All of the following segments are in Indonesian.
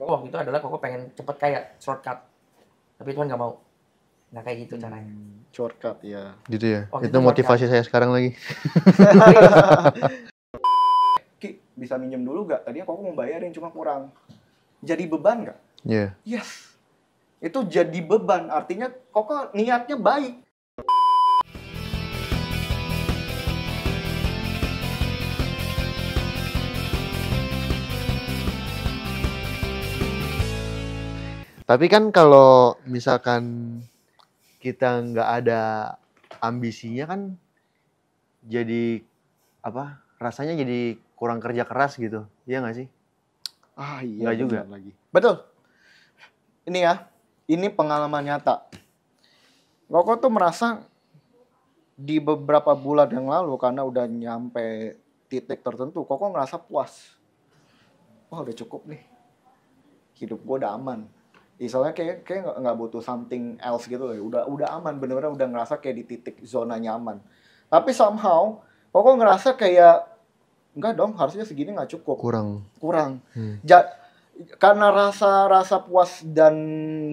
waktu itu adalah Koko pengen cepet kaya, shortcut. Tapi Tuhan nggak mau. Nah kayak gitu caranya. Shortcut ya. Gitu ya. Waktu Itu itu motivasi saya sekarang lagi. Ki, bisa minjem dulu gak? Tadinya Koko mau bayarin cuma kurang. Jadi beban gak? Iya. Yes. Itu jadi beban, artinya Koko niatnya baik. Tapi kan kalau misalkan kita nggak ada ambisinya kan jadi apa? Rasanya jadi kurang kerja keras gitu. Iya nggak sih? Ah iya. Nggak juga. Lagi. Betul. Ini ya, ini pengalaman nyata. Koko tuh merasa di beberapa bulan yang lalu karena udah nyampe titik tertentu, Koko ngerasa puas. Wah udah cukup nih. Hidup gue udah aman. Misalnya kayak nggak butuh something else gitu loh. Udah aman, bener-bener udah ngerasa kayak di titik zona nyaman. Tapi somehow Koko ngerasa kayak enggak dong, harusnya segini nggak cukup. Kurang. Karena rasa puas dan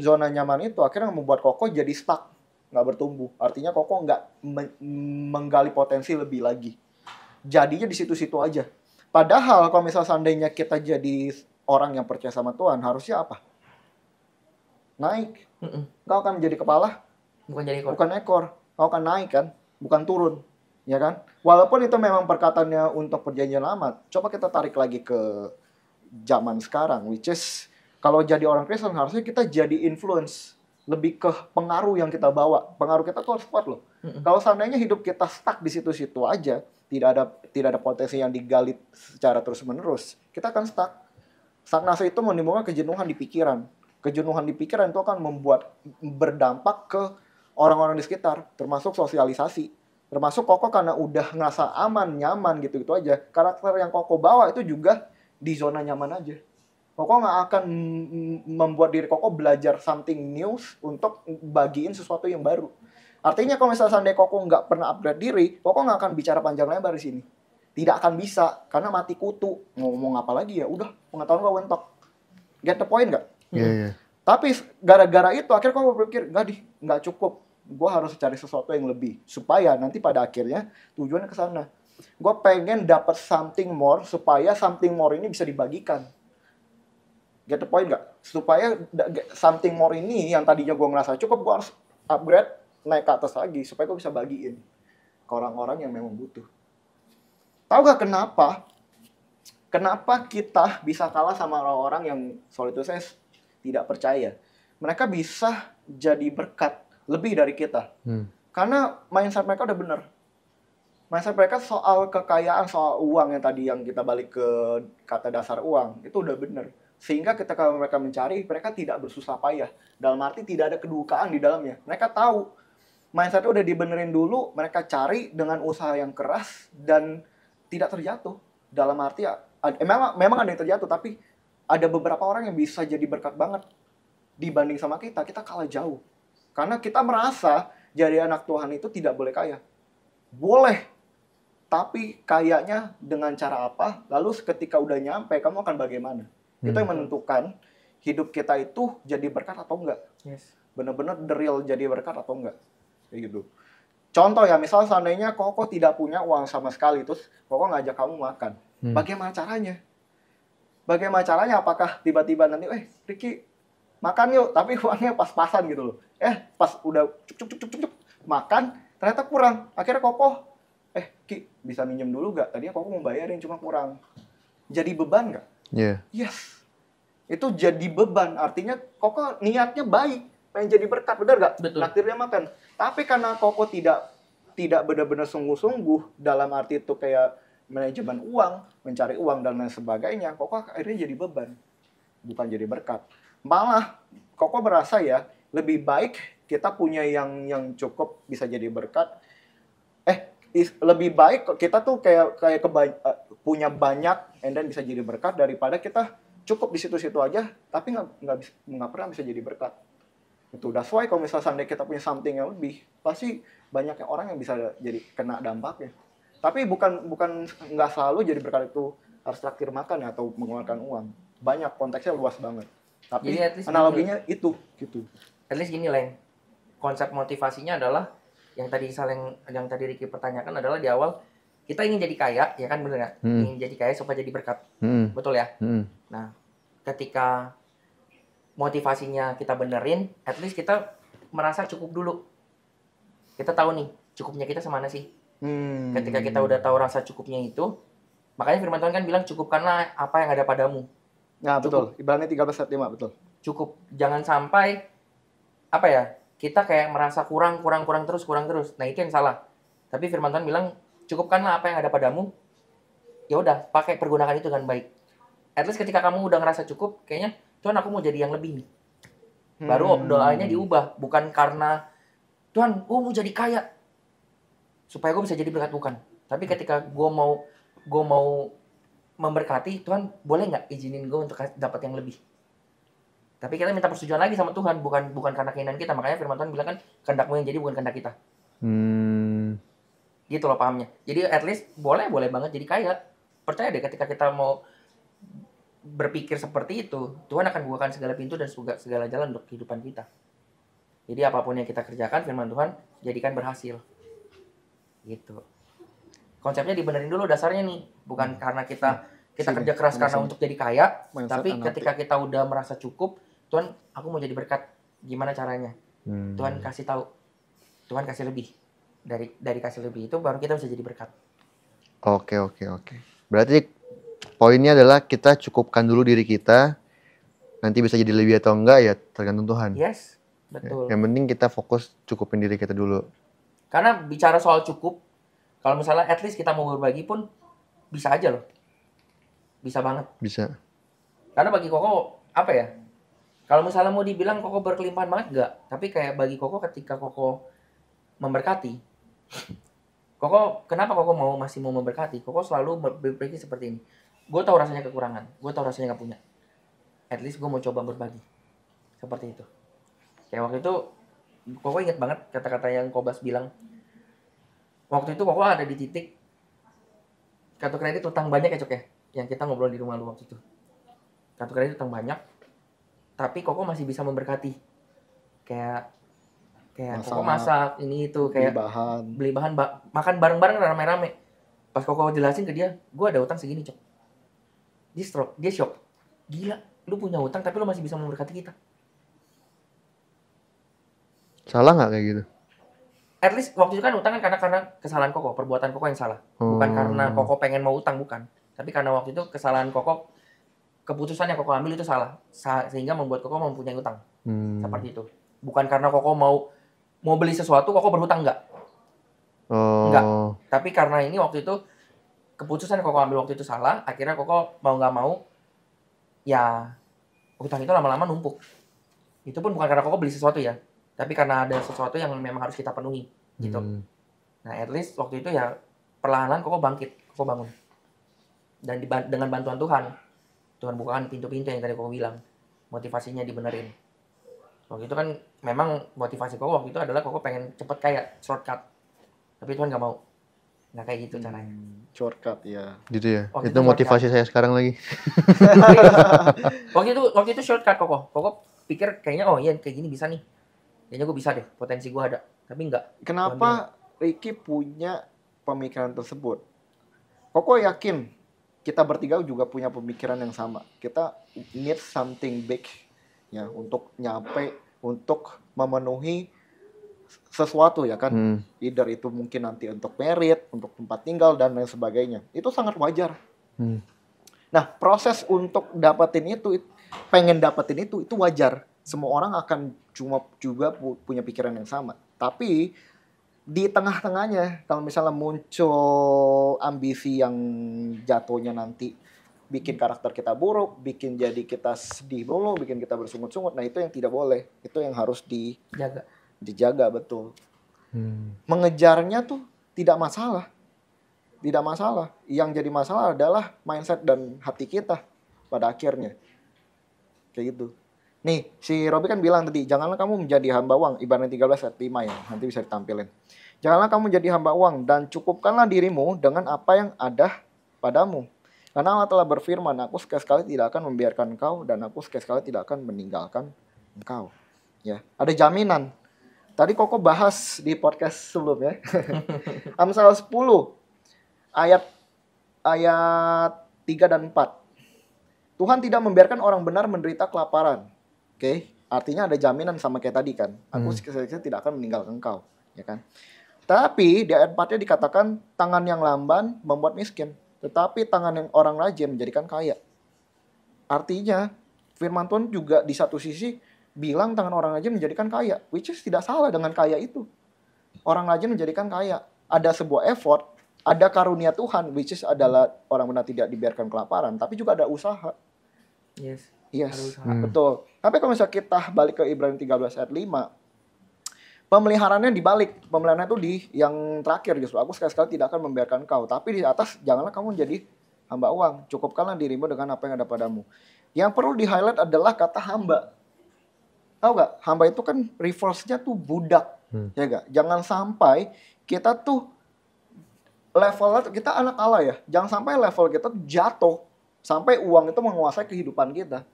zona nyaman itu akhirnya membuat Koko jadi stuck, nggak bertumbuh. Artinya Koko nggak menggali potensi lebih lagi. Jadinya di situ-situ aja. Padahal kalau misalnya seandainya kita jadi orang yang percaya sama Tuhan, harusnya apa? Naik. Kau akan menjadi kepala, bukan ekor. Kau akan naik kan, bukan turun, ya kan? Walaupun itu memang perkataannya untuk perjanjian lama, coba kita tarik lagi ke zaman sekarang, which is kalau jadi orang Kristen harusnya kita jadi influence, lebih ke pengaruh yang kita bawa. Pengaruh kita tuh harus kuat loh. Kalau seandainya hidup kita stuck di situ-situ aja, tidak ada potensi yang digali secara terus-menerus, kita akan stuck. Stagnasi itu menimbulkan kejenuhan di pikiran. Kejenuhan di pikiran itu akan berdampak ke orang-orang di sekitar, termasuk sosialisasi. Termasuk Koko karena udah ngerasa aman, nyaman gitu-gitu aja. Karakter yang Koko bawa itu juga di zona nyaman aja. Koko nggak akan membuat diri Koko belajar something new untuk bagiin sesuatu yang baru. Artinya kalau misalnya seandainya Koko nggak pernah upgrade diri, Koko nggak akan bicara panjang lebar di sini. Tidak akan bisa, karena mati kutu. Ngomong apa lagi ya, udah pengetahuan gue mentok. Get the point nggak? Iya. Tapi gara-gara itu akhirnya Koko berpikir, nggak cukup. Gue harus cari sesuatu yang lebih. Supaya nanti pada akhirnya tujuannya ke sana. Gue pengen dapat something more, supaya something more ini bisa dibagikan. Get the point nggak? Supaya something more ini yang tadinya gue ngerasa cukup, gue harus upgrade, naik ke atas lagi. Supaya gue bisa bagiin ke orang-orang yang memang butuh. Tahu gak kenapa? Kenapa kita bisa kalah sama orang-orang yang sorry to say tidak percaya? Mereka bisa jadi berkat lebih dari kita. Karena mindset mereka udah benar. Mindset mereka soal kekayaan, soal uang yang tadi yang kita balik ke kata dasar uang, itu udah benar. Sehingga ketika mereka mencari, mereka tidak bersusah payah. Dalam arti tidak ada kedukaan di dalamnya. Mereka tahu mindsetnya udah dibenerin dulu, mereka cari dengan usaha yang keras dan tidak terjatuh. Dalam arti memang ada yang terjatuh, tapi ada beberapa orang yang bisa jadi berkat banget. Dibanding sama kita kalah jauh. Karena kita merasa jadi anak Tuhan itu tidak boleh kaya. Boleh, tapi kayanya dengan cara apa? Lalu ketika udah nyampe, kamu akan bagaimana? Itu yang menentukan hidup kita itu jadi berkat atau enggak. Yes. Bener-bener the real jadi berkat atau enggak. Kayak gitu. Contoh ya, misal seandainya Koko tidak punya uang sama sekali, terus Koko ngajak kamu makan. Bagaimana caranya? Bagaimana caranya? Apakah tiba-tiba nanti, Ricky, makan yuk, tapi uangnya pas-pasan gitu loh. Pas udah cuk, makan, ternyata kurang. Akhirnya Koko, Ki, bisa minjem dulu gak? Tadinya Koko mau bayarin, cuma kurang. Jadi beban gak? Iya. Yes. Itu jadi beban, artinya Koko niatnya baik. Pengen jadi berkat, benar gak? Betul. Naktirnya makan. Tapi karena Koko tidak benar-benar sungguh-sungguh dalam arti itu kayak manajemen uang, mencari uang dan lain sebagainya, Koko akhirnya jadi beban, bukan jadi berkat. Malah Koko merasa ya lebih baik kita punya yang cukup bisa jadi berkat. Lebih baik kita tuh kayak punya banyak and then bisa jadi berkat daripada kita cukup di situ-situ aja tapi nggak pernah bisa jadi berkat. Itu that's why kalau misalnya seandainya kita punya something yang lebih, pasti banyak orang yang bisa jadi kena dampaknya. Tapi bukan nggak selalu jadi berkat itu harus traktir makan atau mengeluarkan uang. Banyak, konteksnya luas banget. Tapi Jadi at least analoginya itu gitu. At least gini Leng, konsep motivasinya adalah yang tadi Ricky pertanyakan adalah di awal kita ingin jadi kaya, ya kan, bener nggak? Ingin jadi kaya supaya jadi berkat, betul ya? Nah, ketika motivasinya kita benerin, at least kita merasa cukup dulu. Kita tahu nih cukupnya kita semana sih. Ketika kita udah tahu rasa cukupnya itu, makanya firman Tuhan kan bilang cukupkanlah apa yang ada padamu. Nah, betul. Ibrani 13 ayat 5, betul. Cukup. Jangan sampai apa ya? Kita kayak merasa kurang terus. Nah, itu yang salah. Tapi firman Tuhan bilang cukupkanlah apa yang ada padamu. Ya udah, pergunakan itu dengan baik. At least ketika kamu udah ngerasa cukup, kayaknya Tuhan aku mau jadi yang lebih nih. Baru doanya diubah, bukan karena Tuhan, gue mau jadi kaya supaya gue bisa jadi berkat, bukan. Tapi ketika gue mau memberkati, Tuhan boleh nggak izinin gue untuk dapat yang lebih. Tapi kita minta persetujuan lagi sama Tuhan, bukan karena keinginan kita. Makanya firman Tuhan bilang kan, kehendakmu yang jadi bukan kehendak kita. Gitu loh pahamnya. Jadi at least boleh banget jadi kaya. Percaya deh, ketika kita mau berpikir seperti itu, Tuhan akan bukakan segala pintu dan segala jalan untuk kehidupan kita. Jadi apapun yang kita kerjakan, firman Tuhan jadikan berhasil. Gitu. Konsepnya dibenerin dulu dasarnya nih, bukan karena kita kerja keras karena untuk jadi kaya, tapi ketika kita udah merasa cukup, Tuhan, aku mau jadi berkat, gimana caranya? Tuhan kasih tahu, Tuhan kasih lebih. Dari kasih lebih itu baru kita bisa jadi berkat. Oke. Berarti poinnya adalah kita cukupkan dulu diri kita, nanti bisa jadi lebih atau enggak ya tergantung Tuhan. Yes, betul. Yang penting kita fokus cukupin diri kita dulu. Karena bicara soal cukup, kalau misalnya at least kita mau berbagi pun bisa aja loh. Bisa banget. Bisa. Karena bagi Koko, apa ya? Kalau misalnya mau dibilang Koko berkelimpahan banget, enggak. Tapi kayak bagi Koko ketika Koko memberkati, kenapa Koko masih mau memberkati? Koko selalu berpikir seperti ini. Gue tahu rasanya kekurangan. Gue tahu rasanya gak punya. At least gue mau coba berbagi. Seperti itu. Kayak waktu itu, Koko inget banget kata-kata yang Kobas bilang. Waktu itu Koko ada di titik kartu kredit utang banyak ya Cok ya, yang kita ngobrol di rumah lu waktu itu. Kartu kredit utang banyak, tapi Koko masih bisa memberkati. Kayak Koko masak ini itu, kayak beli bahan makan bareng-bareng rame-rame. Pas Koko jelasin ke dia, gue ada utang segini Cok. Dia shock. Gila, lu punya utang tapi lu masih bisa memberkati kita. Salah nggak kayak gitu? At least waktu itu kan utang kan karena kesalahan Koko, perbuatan Koko yang salah. Bukan karena Koko pengen mau utang, bukan. Tapi karena waktu itu kesalahan Koko, keputusan yang Koko ambil itu salah. Sehingga membuat Koko mempunyai utang. Seperti itu. Bukan karena Koko mau beli sesuatu, Koko berhutang, enggak. Enggak. Tapi karena ini waktu itu, keputusan yang Koko ambil waktu itu salah, akhirnya Koko mau nggak mau, ya utang itu lama-lama numpuk. Itu pun bukan karena Koko beli sesuatu ya. Tapi karena ada sesuatu yang memang harus kita penuhi, gitu. Nah, at least waktu itu ya perlahan-lahan Koko bangkit, Koko bangun. Dan dengan bantuan Tuhan bukakan pintu-pintu yang tadi Koko bilang, motivasinya dibenerin. Waktu itu kan memang motivasi Koko waktu itu adalah Koko pengen cepet kaya, shortcut. Tapi Tuhan nggak mau. Nggak kayak gitu caranya. Shortcut ya. Gitu ya. Itu motivasi saya sekarang lagi. waktu itu shortcut Koko pikir kayaknya oh iya kayak gini bisa nih. Kayaknya gue bisa deh, potensi gue ada. Tapi enggak. Kenapa Ricky punya pemikiran tersebut? Koko yakin kita bertiga juga punya pemikiran yang sama. Kita need something big ya untuk nyampe, untuk memenuhi sesuatu ya kan. Either itu mungkin nanti untuk merit, untuk tempat tinggal dan lain sebagainya. Itu sangat wajar. Nah, proses untuk dapetin itu, pengen dapetin itu wajar. Semua orang akan juga punya pikiran yang sama. Tapi di tengah-tengahnya kalau misalnya muncul ambisi yang jatuhnya nanti bikin karakter kita buruk, bikin jadi kita sedih dulu, bikin kita bersungut-sungut, nah itu yang tidak boleh. Itu yang harus dijaga betul. Mengejarnya tuh tidak masalah. Tidak masalah. Yang jadi masalah adalah mindset dan hati kita pada akhirnya. Kayak gitu. Nih, si Robi kan bilang tadi, janganlah kamu menjadi hamba uang. Ibarat 13 ayat 5 ya, nanti bisa ditampilin. Janganlah kamu menjadi hamba uang dan cukupkanlah dirimu dengan apa yang ada padamu. Karena Allah telah berfirman, aku sekali-sekali tidak akan membiarkan engkau dan aku sekali-sekali tidak akan meninggalkan engkau. Ya, ada jaminan. Tadi Koko bahas di podcast sebelumnya. Amsal 10 ayat ayat 3 dan 4. Tuhan tidak membiarkan orang benar menderita kelaparan. Oke, artinya ada jaminan sama kayak tadi kan. Aku sekali-sekali tidak akan meninggalkan engkau, ya kan? Tapi di ayat 4-nya dikatakan tangan yang lamban membuat miskin, tetapi tangan yang orang rajin menjadikan kaya. Artinya firman Tuhan juga di satu sisi bilang tangan orang rajin menjadikan kaya, which is tidak salah dengan kaya itu. Orang rajin menjadikan kaya. Ada sebuah effort, ada karunia Tuhan, which is adalah orang benar tidak dibiarkan kelaparan, tapi juga ada usaha. Yes. Yes, Ada usaha. betul. Tapi kalau misalnya kita balik ke Ibrani 13 ayat 5, pemeliharaannya dibalik. Pemeliharaannya itu di yang terakhir justru. Aku sekali-sekali tidak akan membiarkan kau. Tapi di atas, janganlah kamu menjadi hamba uang. Cukupkanlah dirimu dengan apa yang ada padamu. Yang perlu di-highlight adalah kata hamba. Tahu gak? Hamba itu kan reverse-nya tuh budak. Ya gak? Jangan sampai kita tuh levelnya, kita anak Allah ya. Jangan sampai level kita tuh jatuh. Sampai uang itu menguasai kehidupan kita.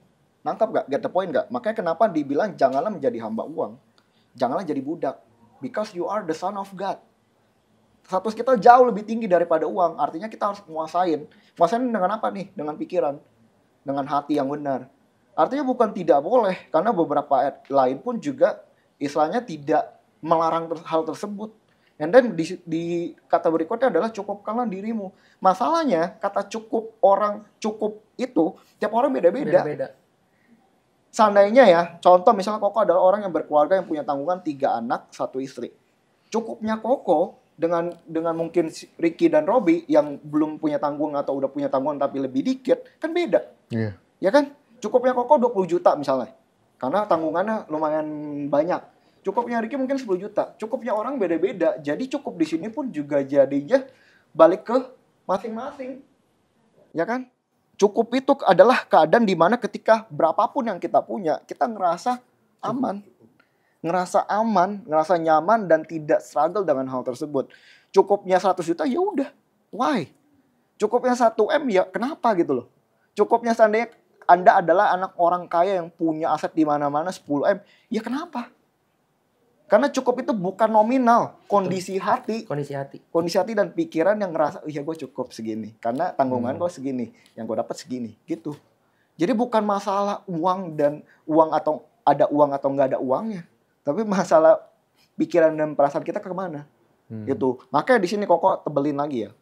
Nangkap gak? Get the point gak? Makanya kenapa dibilang janganlah menjadi hamba uang. Janganlah jadi budak. Because you are the son of God. Status kita jauh lebih tinggi daripada uang. Artinya kita harus menguasain. Menguasain dengan apa nih? Dengan pikiran. Dengan hati yang benar. Artinya bukan tidak boleh. Karena beberapa ayat lain pun juga istilahnya tidak melarang hal tersebut. And then di kata berikutnya adalah cukupkanlah dirimu. Masalahnya kata cukup itu tiap orang beda-beda. Beda-beda. Seandainya ya, contoh misalnya Koko adalah orang yang berkeluarga yang punya tanggungan 3 anak, 1 istri. Cukupnya Koko dengan mungkin Ricky dan Robby yang belum punya tanggungan atau udah punya tanggungan tapi lebih dikit, kan beda. Iya. Ya kan? Cukupnya Koko 20 juta misalnya. Karena tanggungannya lumayan banyak. Cukupnya Ricky mungkin 10 juta. Cukupnya orang beda-beda. Jadi cukup di sini pun juga jadinya balik ke masing-masing. Ya kan? Cukup itu adalah keadaan di mana ketika berapapun yang kita punya, kita ngerasa aman. Ngerasa aman, ngerasa nyaman dan tidak struggle dengan hal tersebut. Cukupnya 100 juta ya udah. Why? Cukupnya 1 M ya kenapa gitu loh. Cukupnya seandainya Anda adalah anak orang kaya yang punya aset di mana-mana 10 M, ya kenapa? Karena cukup itu bukan nominal, kondisi hati. Kondisi hati dan pikiran yang ngerasa, iya gue cukup segini. Karena tanggungan gue segini, yang gue dapat segini, gitu. Jadi bukan masalah uang atau ada uang atau nggak ada uangnya. Tapi masalah pikiran dan perasaan kita kemana. Gitu. Makanya di sini Koko tebelin lagi ya.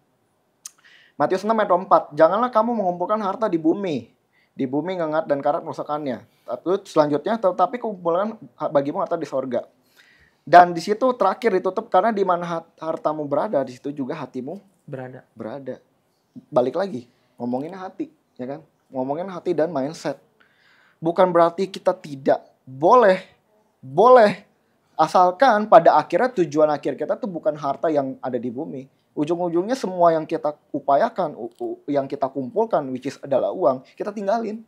Matius 6 ayat 4, janganlah kamu mengumpulkan harta di bumi. Di bumi ngengat dan karat merusakannya. Selanjutnya, tetapi kumpulkan bagimu harta di sorga. Dan di situ terakhir ditutup karena di mana hartamu berada, di situ juga hatimu berada. Balik lagi, ngomongin hati, ya kan? Ngomongin hati dan mindset. Bukan berarti kita tidak boleh asalkan pada akhirnya tujuan akhir kita tuh bukan harta yang ada di bumi. Ujung-ujungnya semua yang kita upayakan, yang kita kumpulkan, which is adalah uang, kita tinggalin.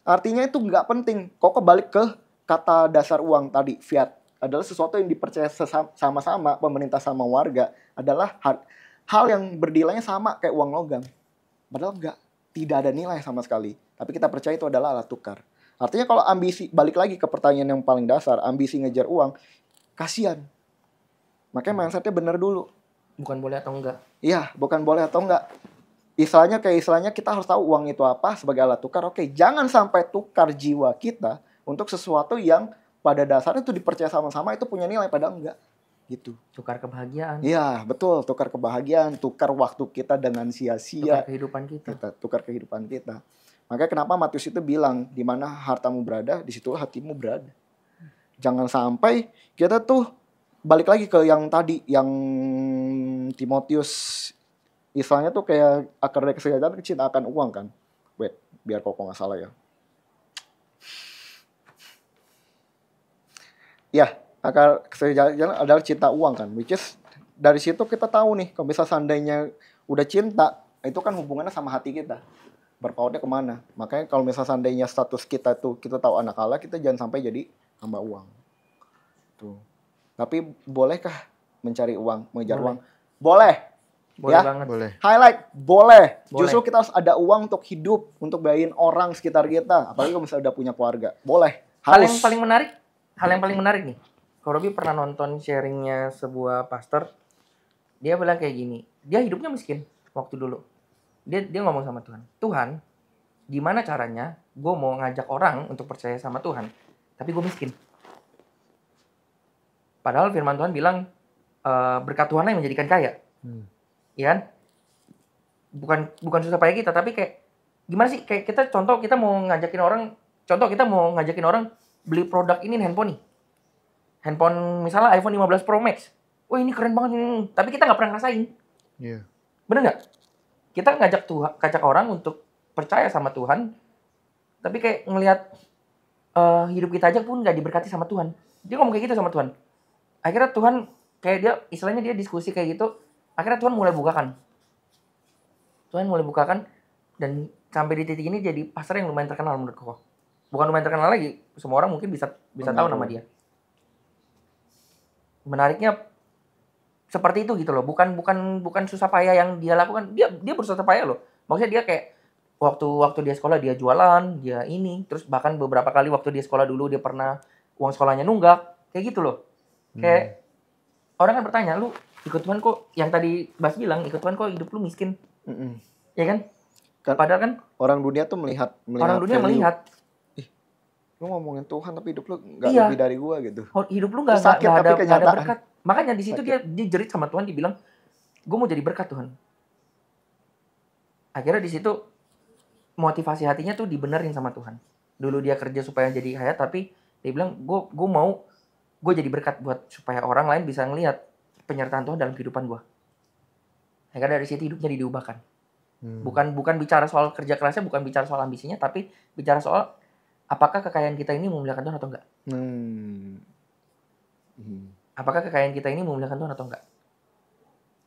Artinya itu nggak penting. Kok balik ke kata dasar uang tadi, fiat. Adalah sesuatu yang dipercaya sama-sama pemerintah sama warga, adalah hal yang bernilainya sama kayak uang logam. Padahal tidak ada nilai sama sekali. Tapi kita percaya itu adalah alat tukar. Artinya kalau ambisi, balik lagi ke pertanyaan yang paling dasar, ambisi ngejar uang, kasihan. Makanya mindsetnya bener dulu. Bukan boleh atau enggak. Iya, bukan boleh atau enggak. Istilahnya kita harus tahu uang itu apa sebagai alat tukar. Oke, jangan sampai tukar jiwa kita untuk sesuatu yang pada dasarnya itu dipercaya sama-sama itu punya nilai, padahal enggak. Gitu. Tukar kebahagiaan. Iya, betul. Tukar kebahagiaan, tukar waktu kita dengan sia-sia. Tukar kehidupan kita. Makanya kenapa Matius itu bilang, di mana hartamu berada, di situ hatimu berada. Jangan sampai kita tuh balik lagi ke yang tadi, yang Timotius, istilahnya tuh kayak akar dari kesejahteraan cinta akan uang kan. Wait, biar Koko nggak salah ya. Ya, akar kesejahteraan adalah cinta uang kan. Which is, dari situ kita tahu nih, kalau bisa seandainya udah cinta, itu kan hubungannya sama hati kita. Berpautnya kemana. Makanya kalau misalnya seandainya status kita tuh, kita tahu anak Allah, kita jangan sampai jadi hamba uang. Tuh. Tapi bolehkah mencari uang, mengejar uang? Boleh. Boleh Ya? banget. Boleh. Highlight, boleh. Boleh. Justru kita harus ada uang untuk hidup, untuk bayarin orang sekitar kita. Apalagi kalau misalnya udah punya keluarga. Boleh. Hal Harus. yang paling menarik nih. Kalau Robi pernah nonton sharingnya sebuah pastor, dia bilang kayak gini. Dia hidupnya miskin waktu dulu. Dia ngomong sama Tuhan. Tuhan, gimana caranya gue mau ngajak orang untuk percaya sama Tuhan, tapi gue miskin. Padahal firman Tuhan bilang berkat Tuhan yang menjadikan kaya. Iya kan? Bukan susah payah kita, tapi kayak gimana sih? Kayak kita mau ngajakin orang beli produk ini handphone nih. Handphone misalnya iPhone 15 Pro Max. Wah, ini keren banget ini. Tapi kita nggak pernah ngerasain. Iya. Bener nggak? Kita ngajak orang untuk percaya sama Tuhan, tapi kayak ngelihat hidup kita aja pun nggak diberkati sama Tuhan. Dia ngomong kayak gitu sama Tuhan. Akhirnya Tuhan kayak dia diskusi kayak gitu. Akhirnya Tuhan mulai bukakan. Dan sampai di titik ini jadi pastor yang lumayan terkenal menurut Koko. Bukan lumayan terkenal lagi, semua orang mungkin bisa tahu nama dia. Menariknya seperti itu gitu loh. Bukan susah payah yang dia lakukan. Dia bersusah payah loh. Maksudnya dia kayak waktu dia sekolah dia jualan, dia ini, terus bahkan beberapa kali waktu dia sekolah dulu dia pernah uang sekolahnya nunggak, kayak gitu loh. Kayak orang kan bertanya, lu ikut Tuhan kok, yang tadi Bas bilang, ikut Tuhan kok hidup lu miskin. Ya kan? Padahal kan orang dunia tuh melihat orang dunia value. melihat Lu ngomongin Tuhan tapi hidup lu nggak Iya. lebih dari gua gitu. hidup lu nggak Sakit, tapi ada kenyataan. berkat. Makanya di situ dia jerit sama Tuhan, dia bilang, gue mau jadi berkat Tuhan. Akhirnya di situ motivasi hatinya tuh dibenerin sama Tuhan. Dulu dia kerja supaya jadi kaya, tapi dia bilang gue jadi berkat buat supaya orang lain bisa ngelihat penyertaan Tuhan dalam kehidupan gue. Akhirnya dari situ hidupnya diubahkan. Bukan bicara soal kerja kerasnya, bukan bicara soal ambisinya, tapi bicara soal apakah kekayaan kita ini memuliakan Tuhan atau enggak. Apakah kekayaan kita ini memuliakan Tuhan atau enggak.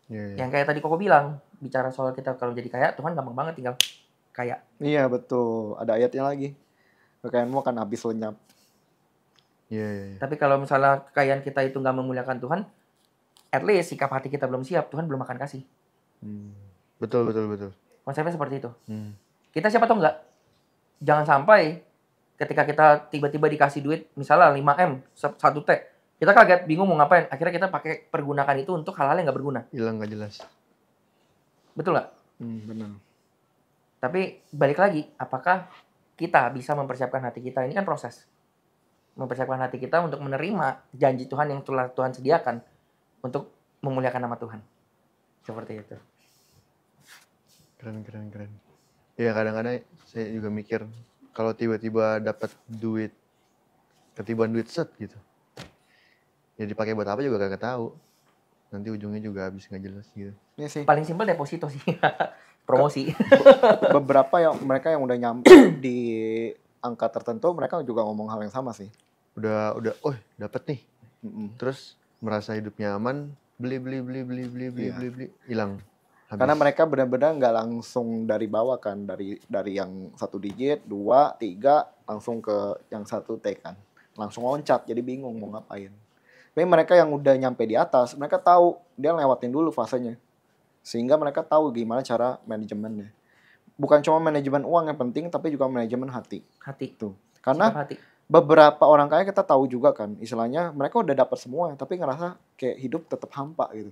Yang kayak tadi Koko bilang, bicara soal kita kalau jadi kaya, Tuhan gampang banget tinggal kaya. Iya betul, ada ayatnya lagi. Kekayaanmu akan habis lenyap. Iya. Tapi kalau misalnya kekayaan kita itu nggak memuliakan Tuhan, at least sikap hati kita belum siap, Tuhan belum akan kasih. Betul. Konsepnya seperti itu. Kita siapa atau enggak? Jangan sampai ketika kita tiba-tiba dikasih duit, misalnya 5M, 1T, kita kaget, bingung mau ngapain. Akhirnya kita pergunakan itu untuk hal-hal yang nggak berguna. Hilang nggak jelas. Betul nggak? Benar. Tapi balik lagi, apakah kita bisa mempersiapkan hati kita? Ini kan proses. Mempersiapkan hati kita untuk menerima janji Tuhan yang telah Tuhan sediakan untuk memuliakan nama Tuhan. Seperti itu. Keren. Iya, kadang-kadang saya juga mikir kalau tiba-tiba dapat duit, ketiban duit set gitu. Ya dipakai buat apa juga gak tahu. Nanti ujungnya juga habis nggak jelas gitu. Ini sih. Paling simpel deposito sih. Promosi. Beberapa mereka yang udah nyampe di angka tertentu, mereka juga ngomong hal yang sama sih. Udah, dapat nih. Terus merasa hidupnya aman, beli, hilang. Habis. Karena mereka benar-benar nggak langsung dari bawah kan, dari yang 1 digit, 2, 3, langsung ke yang 1T kan. Langsung loncat, jadi bingung mau ngapain. Tapi mereka yang udah nyampe di atas, mereka tahu dia lewatin dulu fasenya. Sehingga mereka tahu gimana cara manajemennya. Bukan cuma manajemen uang yang penting, tapi juga manajemen hati. Tuh. Karena beberapa orang kaya kita tahu juga kan, istilahnya mereka udah dapat semua, tapi ngerasa kayak hidup tetap hampa gitu.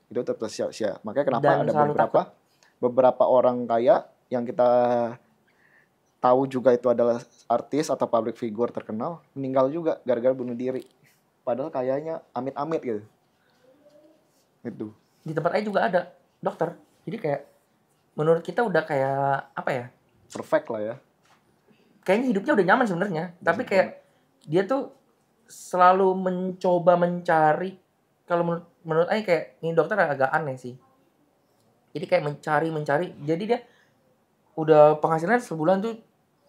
Hidup tetap sia-sia. Makanya kenapa Dan ada beberapa orang kaya yang kita tahu juga itu adalah artis atau public figure terkenal, meninggal juga gara-gara bunuh diri. Padahal kayaknya amit-amit gitu. Itu. Di tempat lain juga ada dokter. Jadi kayak menurut kita udah kayak apa ya? Perfect lah ya. Kayaknya hidupnya udah nyaman sebenarnya, tapi kayak dia tuh selalu mencoba mencari. Kalau menurut Aing kayak ini dokter agak aneh sih. Jadi kayak mencari. Jadi dia udah penghasilan sebulan tuh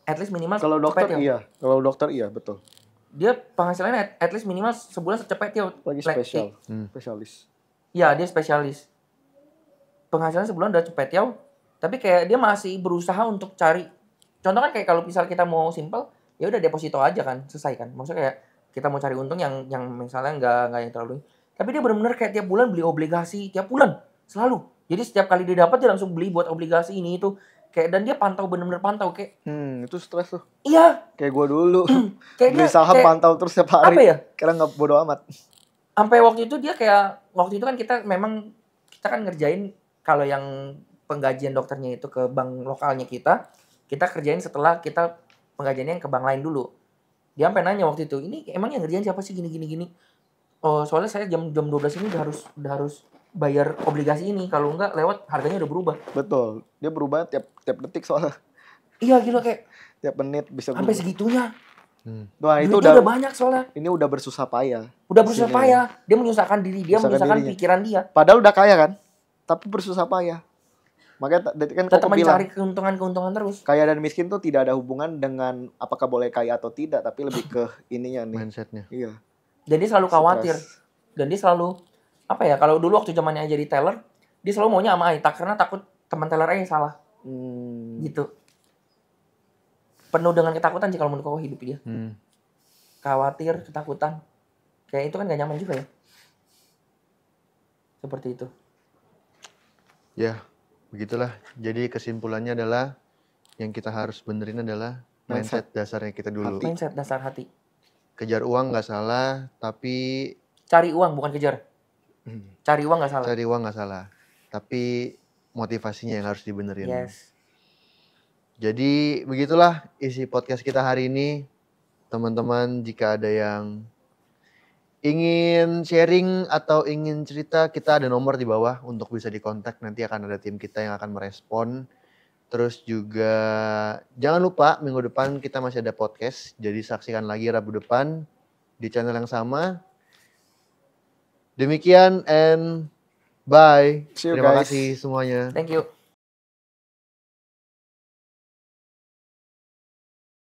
at least minimal. Kalau dokter iya. Kalau dokter iya betul. Dia penghasilannya at least minimal sebulan secepet ya. Lagi spesialis. Iya, dia spesialis. Penghasilan sebulan udah cepet ya. Tapi kayak dia masih berusaha untuk cari. Contoh kan kayak kalau misal kita mau simple, ya udah deposito aja kan, selesai kan. Maksudnya kayak kita mau cari untung yang misalnya nggak yang terlalu. Tapi dia benar-benar kayak tiap bulan beli obligasi, tiap bulan selalu. Jadi setiap kali dia dapat dia langsung beli buat obligasi ini itu. Kayak dan dia pantau bener-bener pantau kayak. Itu stres tuh. Iya. Kayak gue dulu. Kayak Beli dia saham kayak, pantau terus setiap hari. apa ya? Karena nggak bodo amat. Sampai waktu itu dia kayak waktu itu kan kita kan ngerjain kalau yang penggajian dokternya itu ke bank lokalnya kita kerjain setelah kita penggajiannya ke bank lain dulu. Dia sampai nanya waktu itu, ini emang yang ngerjain siapa sih gini. Oh, soalnya saya jam 12 ini udah harus bayar obligasi ini, kalau enggak lewat harganya udah berubah. Betul. Dia berubah tiap detik soalnya. Iya gila kayak Tiap menit bisa sampai berubah. segitunya. Wah, itu Duitnya udah banyak soalnya. Ini udah bersusah payah. Udah berusaha Sini. payah. Dia menyusahkan diri, dia Menyusahkan menyusahkan dirinya. pikiran dia. Padahal udah kaya kan, tapi bersusah payah. Makanya kan Tetap Koko bilang, mencari keuntungan terus. kaya dan miskin tuh tidak ada hubungan dengan apakah boleh kaya atau tidak, tapi lebih ke ininya nih. Mindsetnya. Iya. Dan dia selalu khawatir. Stres. Dan dia selalu apa ya? Kalau dulu waktu zamannya jadi teller, dia selalu maunya sama Aita karena takut teman teller yang salah. Gitu. Penuh dengan ketakutan sih kalau menurut Koko hidup dia. Khawatir, ketakutan. Kayak itu kan gak nyaman juga ya. Seperti itu. Ya, begitulah. Jadi kesimpulannya adalah yang kita harus benerin adalah mindset dasarnya kita dulu. Mindset dasar hati. Kejar uang nggak salah, tapi Cari uang bukan kejar. Cari uang nggak salah. cari uang nggak salah. Tapi motivasinya yang harus dibenerin. Yes. Jadi begitulah isi podcast kita hari ini. Teman-teman, jika ada yang ingin sharing atau ingin cerita, kita ada nomor di bawah untuk bisa dikontak. Nanti akan ada tim kita yang akan merespon. Terus juga jangan lupa minggu depan kita masih ada podcast. Jadi saksikan lagi Rabu depan di channel yang sama. Demikian and bye. See you, Terima guys. kasih semuanya. Thank you.